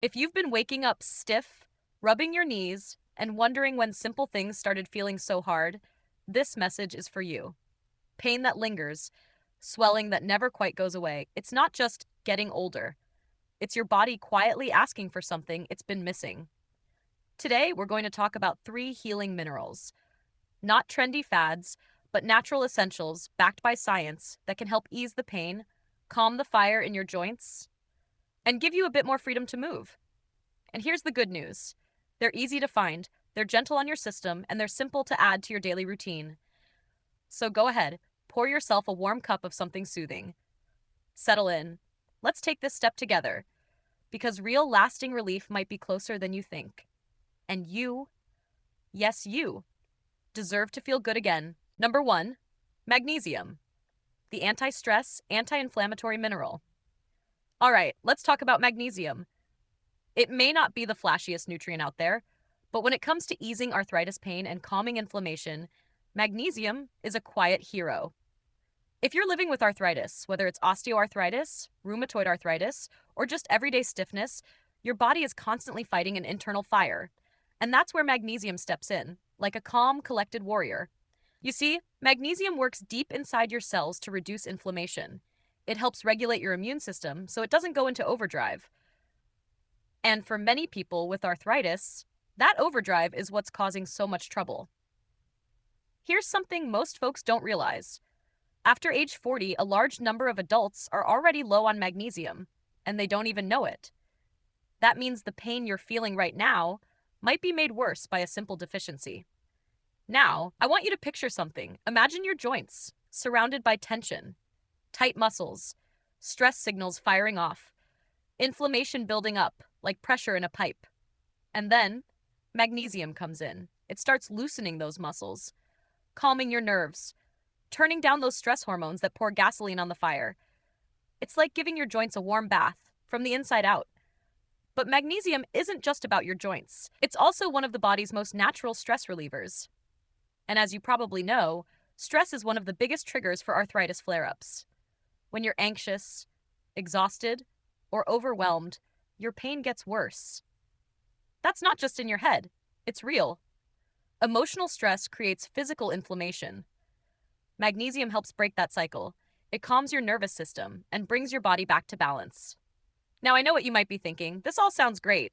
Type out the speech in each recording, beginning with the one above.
If you've been waking up stiff, rubbing your knees, and wondering when simple things started feeling so hard, this message is for you. Pain that lingers, swelling that never quite goes away. It's not just getting older, it's your body quietly asking for something it's been missing. Today, we're going to talk about 3 healing minerals. Not trendy fads, but natural essentials backed by science that can help ease the pain, calm the fire in your joints, and give you a bit more freedom to move. And here's the good news: they're easy to find, they're gentle on your system, and they're simple to add to your daily routine. So go ahead, pour yourself a warm cup of something soothing. Settle in. Let's take this step together, because real lasting relief might be closer than you think. And you, yes, you, deserve to feel good again. Number 1, magnesium, the anti-stress, anti-inflammatory mineral. All right, let's talk about magnesium. It may not be the flashiest nutrient out there, but when it comes to easing arthritis pain and calming inflammation, magnesium is a quiet hero. If you're living with arthritis, whether it's osteoarthritis, rheumatoid arthritis, or just everyday stiffness, your body is constantly fighting an internal fire. And that's where magnesium steps in, like a calm, collected warrior. You see, magnesium works deep inside your cells to reduce inflammation. It helps regulate your immune system so it doesn't go into overdrive. And for many people with arthritis, that overdrive is what's causing so much trouble. Here's something most folks don't realize. After age 40, a large number of adults are already low on magnesium, and they don't even know it. That means the pain you're feeling right now might be made worse by a simple deficiency. Now, I want you to picture something. Imagine your joints, surrounded by tension, tight muscles, stress signals firing off, inflammation building up, like pressure in a pipe. And then, magnesium comes in. It starts loosening those muscles, calming your nerves, turning down those stress hormones that pour gasoline on the fire. It's like giving your joints a warm bath, from the inside out. But magnesium isn't just about your joints. It's also one of the body's most natural stress relievers. And as you probably know, stress is one of the biggest triggers for arthritis flare-ups. When you're anxious, exhausted, or overwhelmed, your pain gets worse. That's not just in your head, it's real. Emotional stress creates physical inflammation. Magnesium helps break that cycle. It calms your nervous system and brings your body back to balance. Now, I know what you might be thinking. This all sounds great.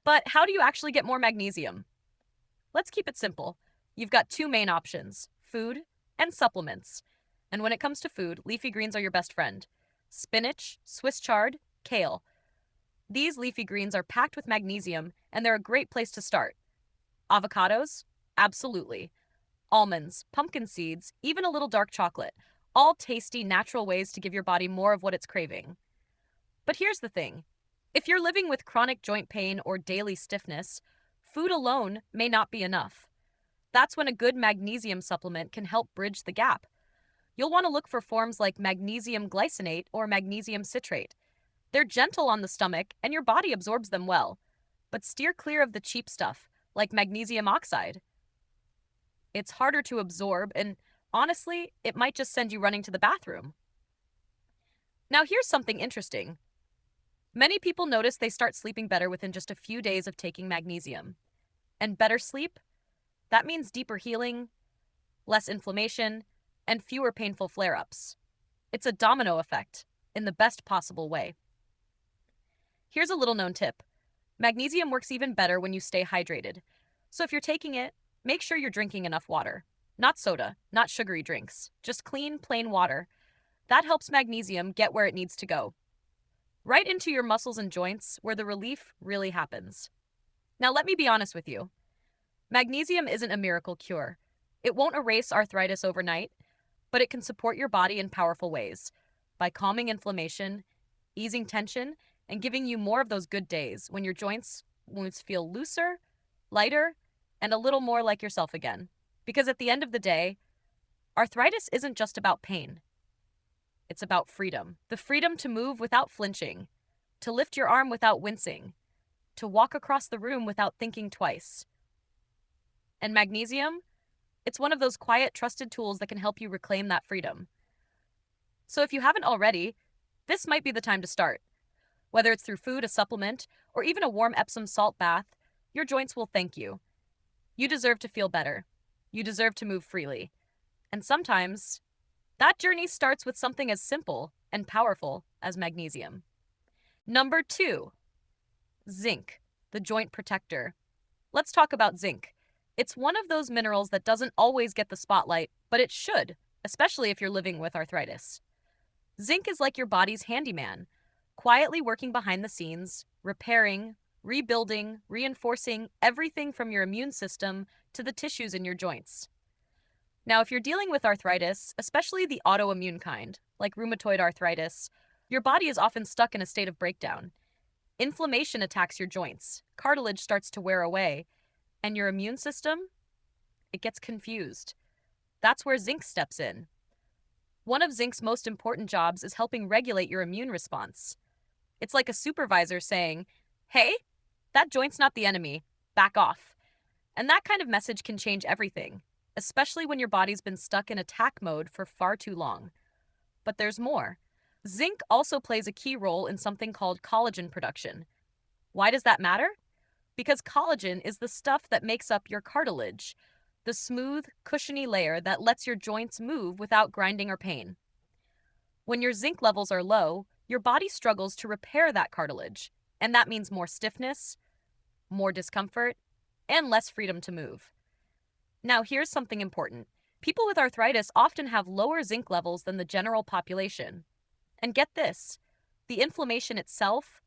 But how do you actually get more magnesium? Let's keep it simple. You've got 2 main options: food and supplements. And when it comes to food, leafy greens are your best friend. Spinach, Swiss chard, kale. These leafy greens are packed with magnesium, and they're a great place to start. Avocados? Absolutely. Almonds, pumpkin seeds, even a little dark chocolate. All tasty, natural ways to give your body more of what it's craving. But here's the thing. If you're living with chronic joint pain or daily stiffness, food alone may not be enough. That's when a good magnesium supplement can help bridge the gap. You'll want to look for forms like magnesium glycinate or magnesium citrate. They're gentle on the stomach and your body absorbs them well. But steer clear of the cheap stuff, like magnesium oxide. It's harder to absorb, and honestly, it might just send you running to the bathroom. Now, here's something interesting. Many people notice they start sleeping better within just a few days of taking magnesium. And better sleep? That means deeper healing, less inflammation, and fewer painful flare-ups. It's a domino effect in the best possible way. Here's a little known tip. Magnesium works even better when you stay hydrated. So if you're taking it, make sure you're drinking enough water. Not soda, not sugary drinks, just clean, plain water. That helps magnesium get where it needs to go. Right into your muscles and joints, where the relief really happens. Now let me be honest with you. Magnesium isn't a miracle cure. It won't erase arthritis overnight, but it can support your body in powerful ways by calming inflammation, easing tension, and giving you more of those good days when your joints feel looser, lighter, and a little more like yourself again. Because at the end of the day, arthritis isn't just about pain. It's about freedom. The freedom to move without flinching, to lift your arm without wincing, to walk across the room without thinking twice. And magnesium? It's one of those quiet, trusted tools that can help you reclaim that freedom. So if you haven't already, this might be the time to start. Whether it's through food, a supplement, or even a warm Epsom salt bath, your joints will thank you. You deserve to feel better. You deserve to move freely. And sometimes, that journey starts with something as simple and powerful as magnesium. Number 2, zinc, the joint protector. Let's talk about zinc. It's one of those minerals that doesn't always get the spotlight, but it should, especially if you're living with arthritis. Zinc is like your body's handyman, quietly working behind the scenes, repairing, rebuilding, reinforcing everything from your immune system to the tissues in your joints. Now, if you're dealing with arthritis, especially the autoimmune kind, like rheumatoid arthritis, your body is often stuck in a state of breakdown. Inflammation attacks your joints, cartilage starts to wear away, and your immune system, it gets confused. That's where zinc steps in. One of zinc's most important jobs is helping regulate your immune response. It's like a supervisor saying, "Hey, that joint's not the enemy. Back off." And that kind of message can change everything, especially when your body's been stuck in attack mode for far too long. But there's more. Zinc also plays a key role in something called collagen production. Why does that matter? Because collagen is the stuff that makes up your cartilage, the smooth, cushiony layer that lets your joints move without grinding or pain. When your zinc levels are low, your body struggles to repair that cartilage, and that means more stiffness, more discomfort, and less freedom to move. Now, here's something important. People with arthritis often have lower zinc levels than the general population. And get this, the inflammation itself,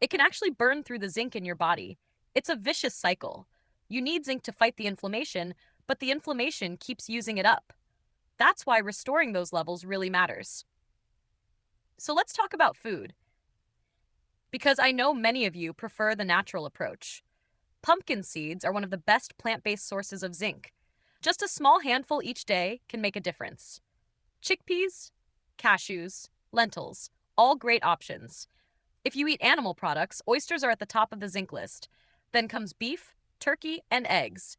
it can actually burn through the zinc in your body. It's a vicious cycle. You need zinc to fight the inflammation, but the inflammation keeps using it up. That's why restoring those levels really matters. So let's talk about food, because I know many of you prefer the natural approach. Pumpkin seeds are one of the best plant-based sources of zinc. Just a small handful each day can make a difference. Chickpeas, cashews, lentils, all great options. If you eat animal products, oysters are at the top of the zinc list. Then comes beef, turkey, and eggs.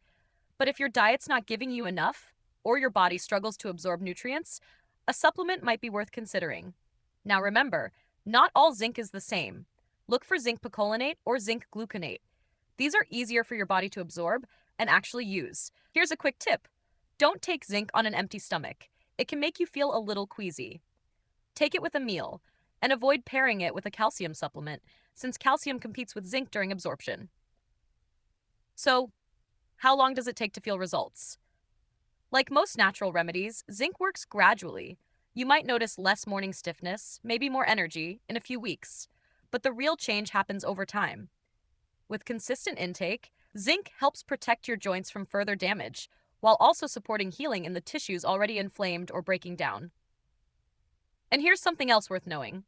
But if your diet's not giving you enough, or your body struggles to absorb nutrients, a supplement might be worth considering. Now remember, not all zinc is the same. Look for zinc picolinate or zinc gluconate. These are easier for your body to absorb and actually use. Here's a quick tip. Don't take zinc on an empty stomach. It can make you feel a little queasy. Take it with a meal, and avoid pairing it with a calcium supplement, since calcium competes with zinc during absorption. So, how long does it take to feel results? Like most natural remedies, zinc works gradually. You might notice less morning stiffness, maybe more energy, in a few weeks, but the real change happens over time. With consistent intake, zinc helps protect your joints from further damage, while also supporting healing in the tissues already inflamed or breaking down. And here's something else worth knowing.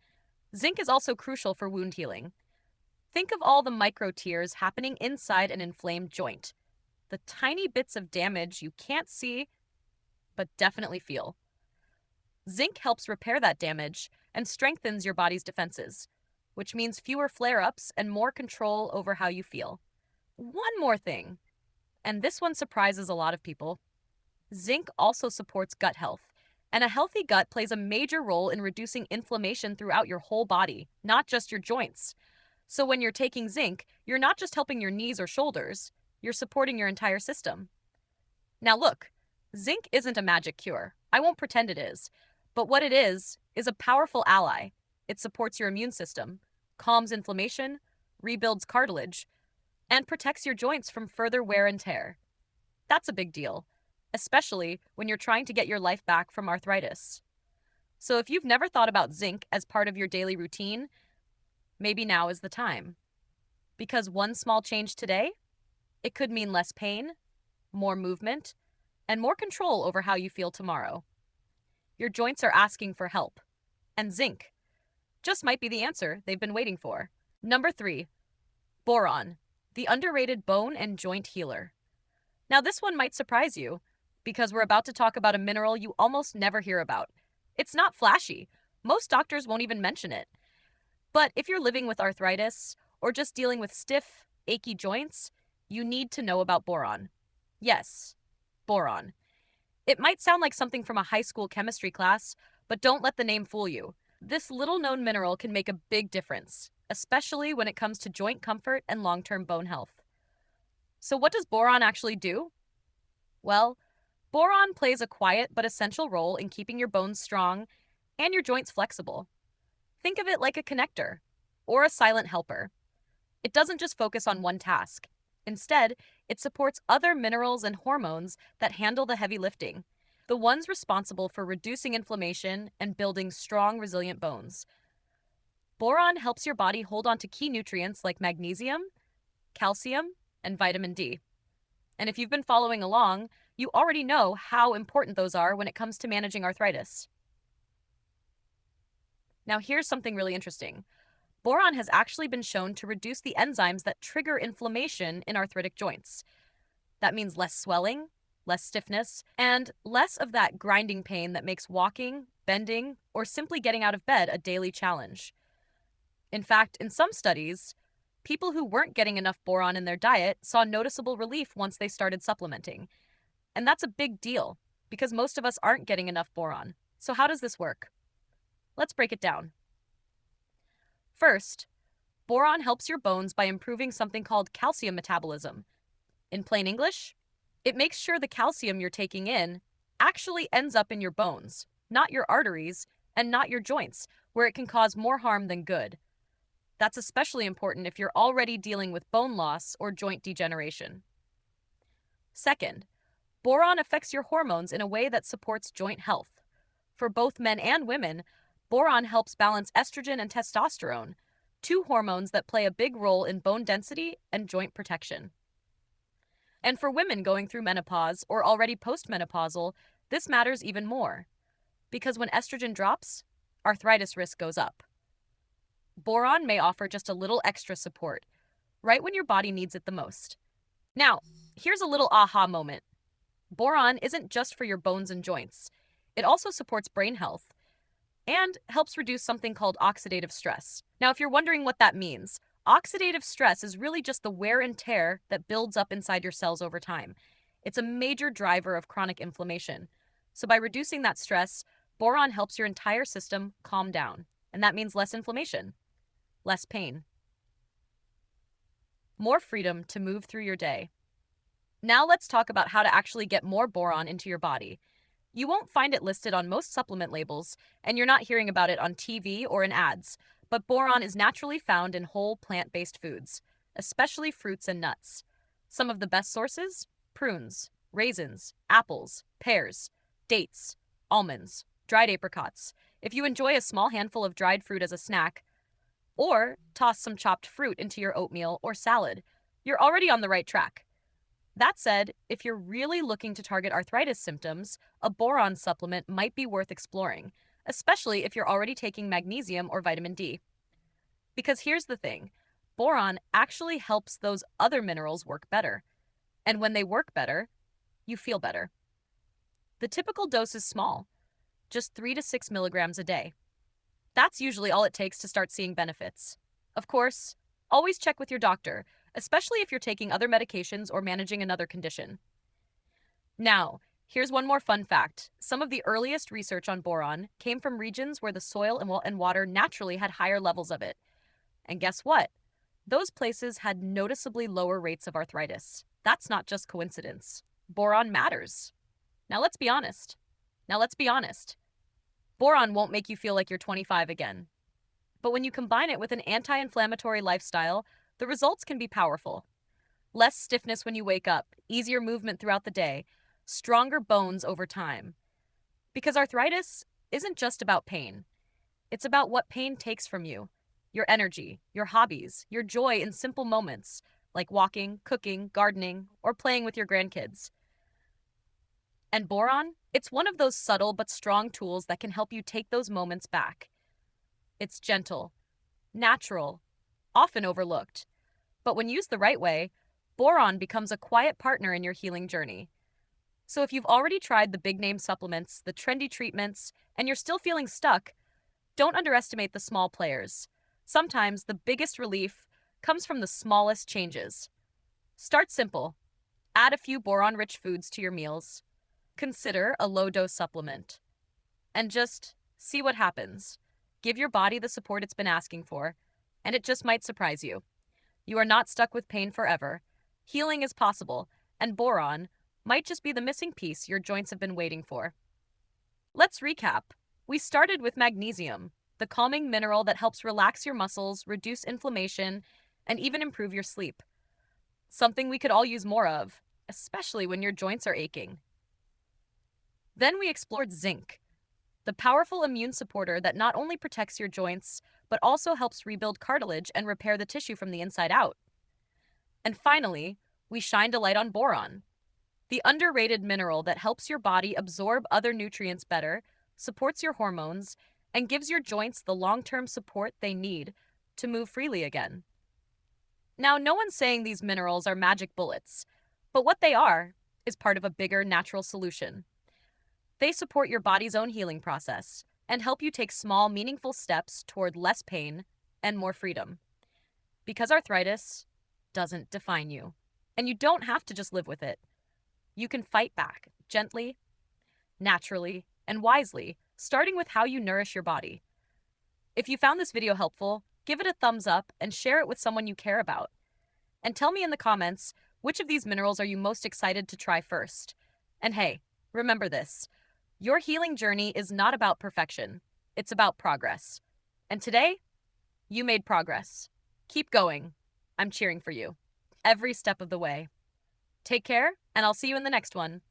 Zinc is also crucial for wound healing. Think of all the micro tears happening inside an inflamed joint. The tiny bits of damage you can't see, but definitely feel. Zinc helps repair that damage and strengthens your body's defenses, which means fewer flare-ups and more control over how you feel. One more thing, and this one surprises a lot of people. Zinc also supports gut health, and a healthy gut plays a major role in reducing inflammation throughout your whole body, not just your joints. So when you're taking zinc, you're not just helping your knees or shoulders, you're supporting your entire system. Now look, zinc isn't a magic cure. I won't pretend it is. But what it is a powerful ally. It supports your immune system, calms inflammation, rebuilds cartilage, and protects your joints from further wear and tear. That's a big deal, especially when you're trying to get your life back from arthritis. So if you've never thought about zinc as part of your daily routine, maybe now is the time. Because one small change today, it could mean less pain, more movement, and more control over how you feel tomorrow. Your joints are asking for help, and zinc just might be the answer they've been waiting for. Number 3, boron, the underrated bone and joint healer. Now this one might surprise you, because we're about to talk about a mineral you almost never hear about. It's not flashy. Most doctors won't even mention it. But if you're living with arthritis or just dealing with stiff, achy joints, you need to know about boron. Yes, boron. It might sound like something from a high school chemistry class, but don't let the name fool you. This little-known mineral can make a big difference, especially when it comes to joint comfort and long-term bone health. So what does boron actually do? Well, boron plays a quiet but essential role in keeping your bones strong and your joints flexible. Think of it like a connector or a silent helper. It doesn't just focus on one task. Instead, it supports other minerals and hormones that handle the heavy lifting, the ones responsible for reducing inflammation and building strong, resilient bones. Boron helps your body hold on to key nutrients like magnesium, calcium, and vitamin D. And if you've been following along, you already know how important those are when it comes to managing arthritis. Now, here's something really interesting. Boron has actually been shown to reduce the enzymes that trigger inflammation in arthritic joints. That means less swelling, less stiffness, and less of that grinding pain that makes walking, bending, or simply getting out of bed a daily challenge. In fact, in some studies, people who weren't getting enough boron in their diet saw noticeable relief once they started supplementing. And that's a big deal, because most of us aren't getting enough boron. So how does this work? Let's break it down. First, boron helps your bones by improving something called calcium metabolism. In plain English, it makes sure the calcium you're taking in actually ends up in your bones, not your arteries, and not your joints, where it can cause more harm than good. That's especially important if you're already dealing with bone loss or joint degeneration. Second, boron affects your hormones in a way that supports joint health. For both men and women, boron helps balance estrogen and testosterone, two hormones that play a big role in bone density and joint protection. And for women going through menopause or already postmenopausal, this matters even more, because when estrogen drops, arthritis risk goes up. Boron may offer just a little extra support, right when your body needs it the most. Now, here's a little aha moment. Boron isn't just for your bones and joints. It also supports brain health and helps reduce something called oxidative stress. Now, if you're wondering what that means, oxidative stress is really just the wear and tear that builds up inside your cells over time. It's a major driver of chronic inflammation. So by reducing that stress, boron helps your entire system calm down. And that means less inflammation, less pain, more freedom to move through your day. Now let's talk about how to actually get more boron into your body. You won't find it listed on most supplement labels, and you're not hearing about it on TV or in ads, but boron is naturally found in whole plant-based foods, especially fruits and nuts. Some of the best sources? Prunes, raisins, apples, pears, dates, almonds, dried apricots. If you enjoy a small handful of dried fruit as a snack, or toss some chopped fruit into your oatmeal or salad, you're already on the right track. That said, if you're really looking to target arthritis symptoms, a boron supplement might be worth exploring, especially if you're already taking magnesium or vitamin D. Because here's the thing, boron actually helps those other minerals work better. And when they work better, you feel better. The typical dose is small, just 3 to 6 milligrams a day. That's usually all it takes to start seeing benefits. Of course, always check with your doctor, especially if you're taking other medications or managing another condition. Now, here's one more fun fact. Some of the earliest research on boron came from regions where the soil and water naturally had higher levels of it. And guess what? Those places had noticeably lower rates of arthritis. That's not just coincidence. Boron matters. Now let's be honest. Boron won't make you feel like you're 25 again. But when you combine it with an anti-inflammatory lifestyle, the results can be powerful. Less stiffness when you wake up, easier movement throughout the day, stronger bones over time. Because arthritis isn't just about pain. It's about what pain takes from you. Your energy, your hobbies, your joy in simple moments, like walking, cooking, gardening, or playing with your grandkids. And boron, it's one of those subtle but strong tools that can help you take those moments back. It's gentle, natural, often overlooked. But when used the right way, boron becomes a quiet partner in your healing journey. So if you've already tried the big-name supplements, the trendy treatments, and you're still feeling stuck, don't underestimate the small players. Sometimes the biggest relief comes from the smallest changes. Start simple. Add a few boron-rich foods to your meals. Consider a low-dose supplement. And just see what happens. Give your body the support it's been asking for, and it just might surprise you. You are not stuck with pain forever. Healing is possible, and boron might just be the missing piece your joints have been waiting for. Let's recap. We started with magnesium, the calming mineral that helps relax your muscles, reduce inflammation, and even improve your sleep. Something we could all use more of, especially when your joints are aching. Then we explored zinc, the powerful immune supporter that not only protects your joints, but also helps rebuild cartilage and repair the tissue from the inside out. And finally, we shined a light on boron, the underrated mineral that helps your body absorb other nutrients better, supports your hormones, and gives your joints the long-term support they need to move freely again. Now, no one's saying these minerals are magic bullets, but what they are is part of a bigger natural solution. They support your body's own healing process and help you take small, meaningful steps toward less pain and more freedom. Because arthritis doesn't define you, and you don't have to just live with it. You can fight back gently, naturally, and wisely, starting with how you nourish your body. If you found this video helpful, give it a thumbs up and share it with someone you care about. And tell me in the comments, which of these minerals are you most excited to try first? And hey, remember this. Your healing journey is not about perfection. It's about progress. And today, you made progress. Keep going. I'm cheering for you every step of the way. Take care, and I'll see you in the next one.